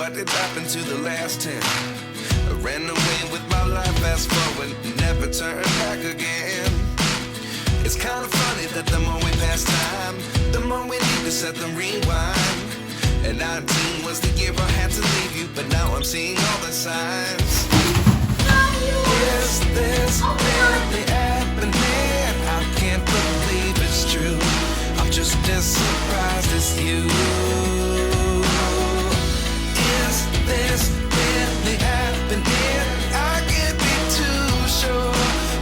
what did happen to the last 10? I ran away with my life, fast forward, never turn back again. It's kind of funny that the more we pass time, the more we need to set them rewind. And 19 was the year I had to leave you, but now I'm seeing all the signs. Is this really happening? I can't believe it's true. I'm just as surprised as you. Is this really happening? I can't be too sure,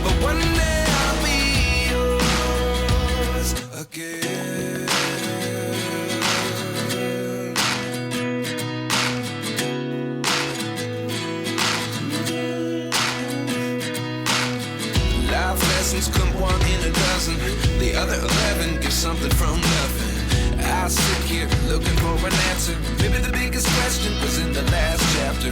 but one day I'll be yours again. Life lessons come one in a dozen. The other 11 give something from nothing. I sit here looking for an answer. Maybe the biggest question was in the last chapter.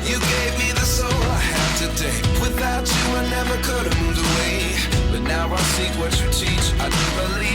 You gave me the soul I have today. Without you I never could have moved away. But now I seek what you teach. I do believe